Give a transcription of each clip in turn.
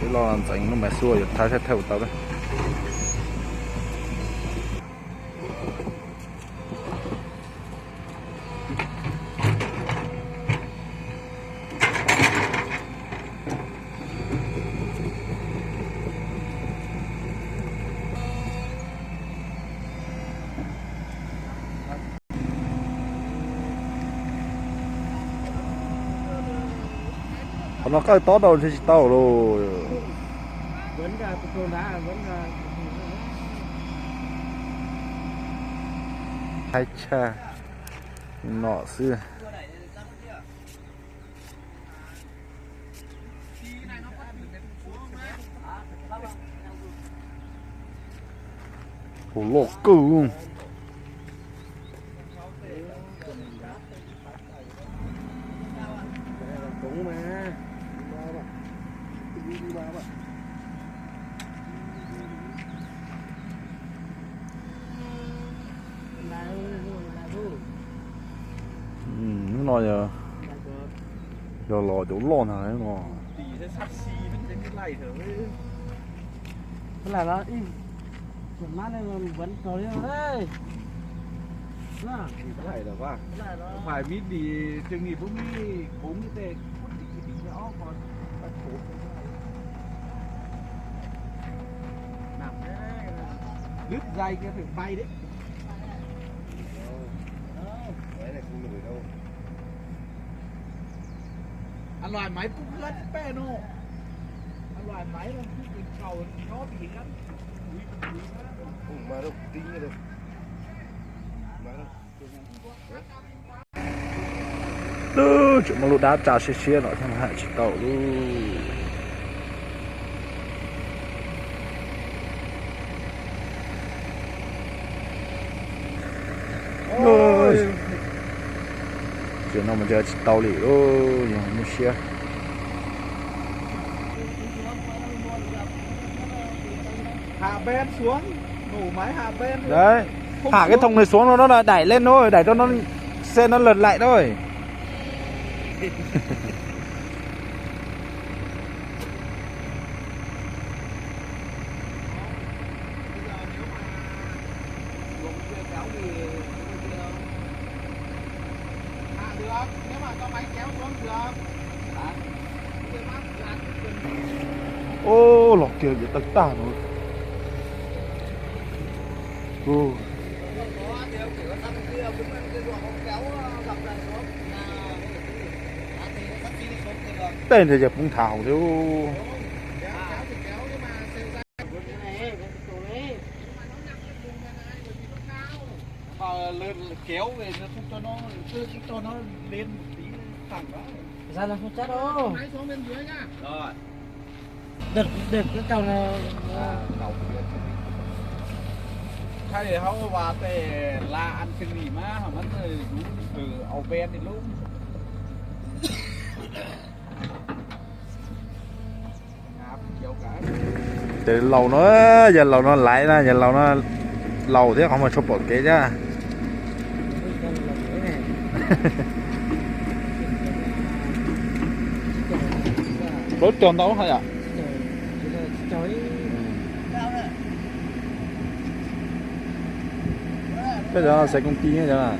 cái lo làm sánh nó mẹ xua rồi thái sẽ theo tao đấy nó cái to đâu thì tao rồi vẫn là cồn đá vẫn là hai cha nọ xưa hồ lô cừu cũng mà nó nói giờ lò chỗ lò nào đấy mà là nó im chuẩn mát đây mà vẫn có đấy phải là quá phải mít đi chừng gì cũng đi bốn cái tê thì nhỏ còn bắt cổ nằm lướt dây kia phải bay đấy đấy này không lười đâu ăn loại máy cũng lẫn pe nô ăn loại máy nó cứ cầu nó bị lắm mà đâu tính rồi đâu chuyện mà lụt đá trà xe nó thằng hại chỉ tàu luôn ôi chuyện nào mà giờ chỉ tàu lì ôi nhiều mua xe hạ bên xuống nổ máy hạ bên đấy thả cái thùng này xuống nó là đẩy lên thôi đẩy cho nó xe nó lật lại thôi nếu mà cho máy kéo xuống được ô lọc kia bị tất tả rồi ô tên thì giờ cũng thảo chứ lên kéo về nó không cho nó lên tí thẳng đó ra là không chắc đâu máy xuống bên dưới nhá rồi đợt cái cầu này đầu thay để họ vào để là ăn cái gì mà họ vẫn từ ao bên thì lúc từ lầu nó giờ lầu nó lại ra giờ lầu nó lầu thế không mà chụp một cái chứ đốt tròn đâu hay à bây giờ sẽ công ty nữa là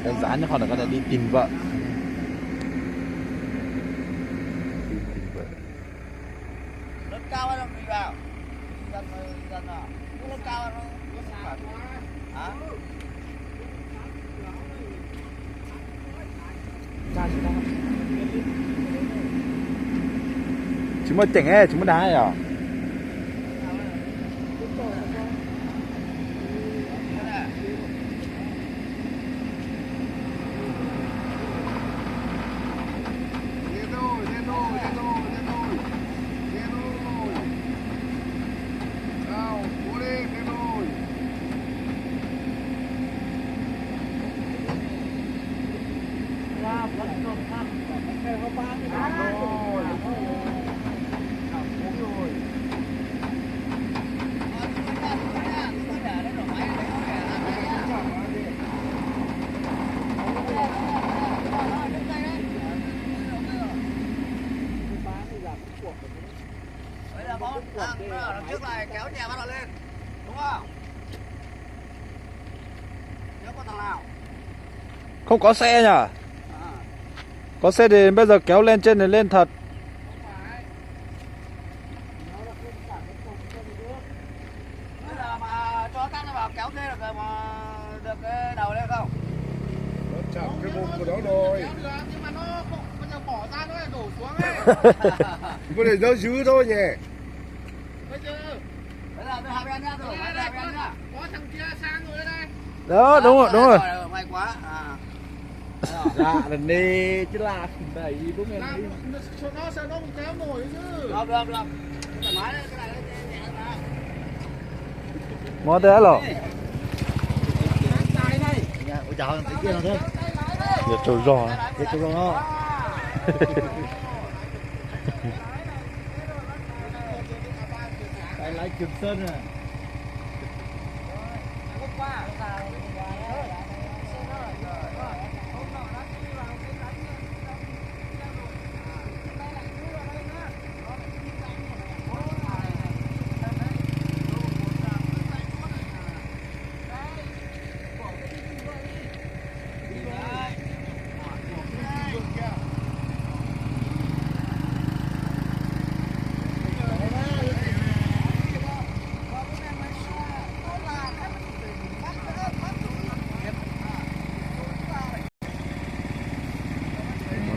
đơn giản cho họ là có thể đi tìm vợ rất cao hay không đi vào dân à rất cao hay không hả chúng mới chỉnh ấy chúng mới đá à lại kéo chè bắt đầu lên, đúng không? Nếu có thằng nào. Không có xe nhỉ? À. Có xe thì bây giờ kéo lên trên này lên thật. Bây giờ mà cho các nó vào kéo thêm được cái đầu lên không? Nó chạm cái bụng của nó rồi. Nhưng mà nó không bây giờ bỏ ra nó lại đổ xuống ấy. Có thể nó giữ thôi nhỉ. Bây giờ Bây giờ tôi hai bên nhá, tôi hai bên nhá. có thằng kia sang rồi đây. Đó, đúng rồi, đúng rồi. May quá. À. Dạ lần đi chứ là đẩy đúng rồi. Nó sẽ nó cũng kéo nổi chứ. Được, được, được. Thoải mái đấy, cái này nó nhẹ ra. Mua thế rồi. Tay này. Ôi trời ơi, tí kia nào thôi. Giờ trâu giò. Cái chỗ đó. Đây lấy Trường Sơn này.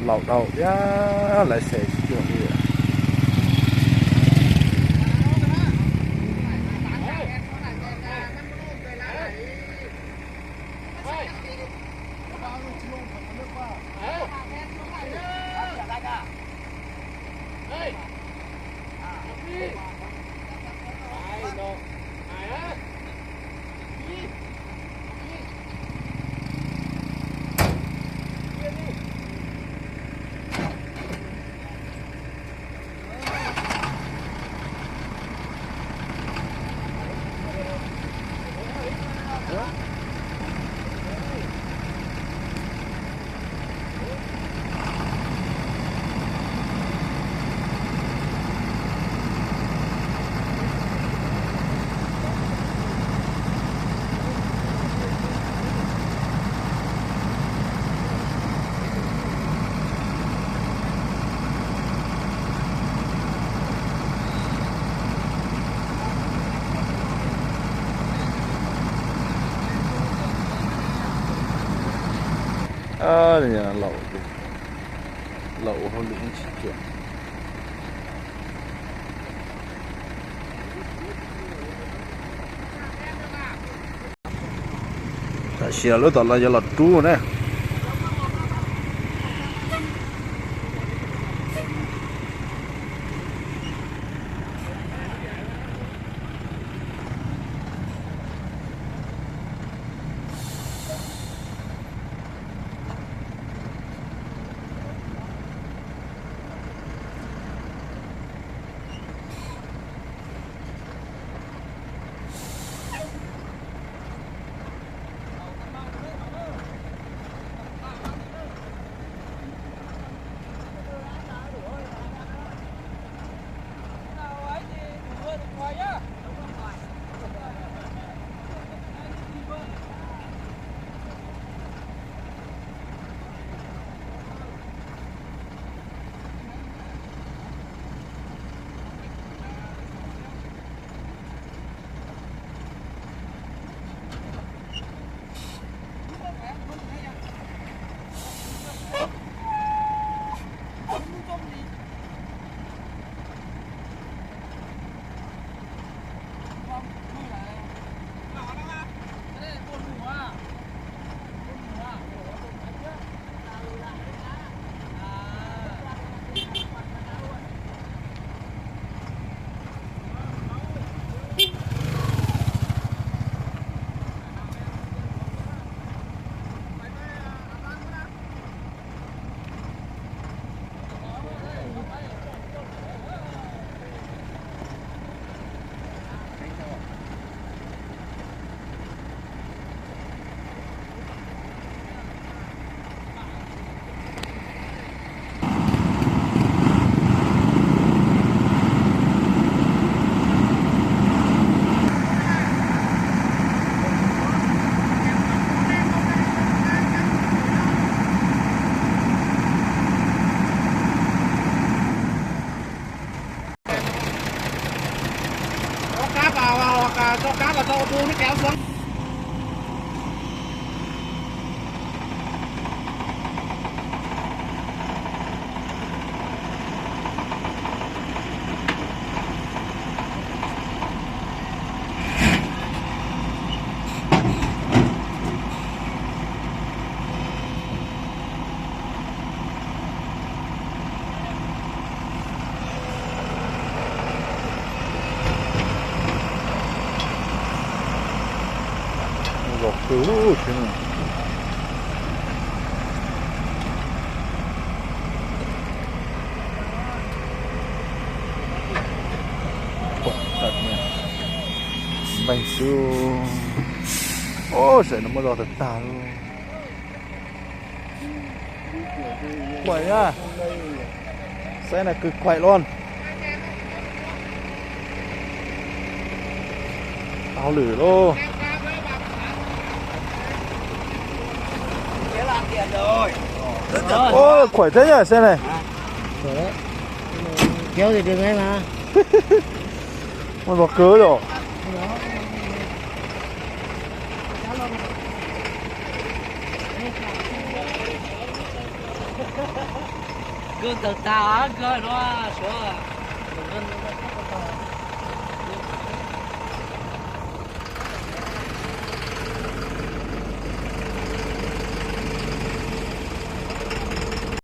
Lẩu đầu ya lại xe kiểu gì à? Nhà lẩu hơn lĩnh chỉ chuyển. Tại xìa lối tỏ là giờ là trú này. Thế này. Thật nhỉ. Bánh su. Ô, sẽ nó mới đỏ thật tà luôn. Quẩy nhá. Xe này cực quẩy luôn. Tao lử luôn. Thế là tiền rồi. Ô, quẩy thế nhỉ xe này. Kéo thì đừng ấy mà. Mà bỏ cớ rồi. Gương từ tao á, gương nó sửa.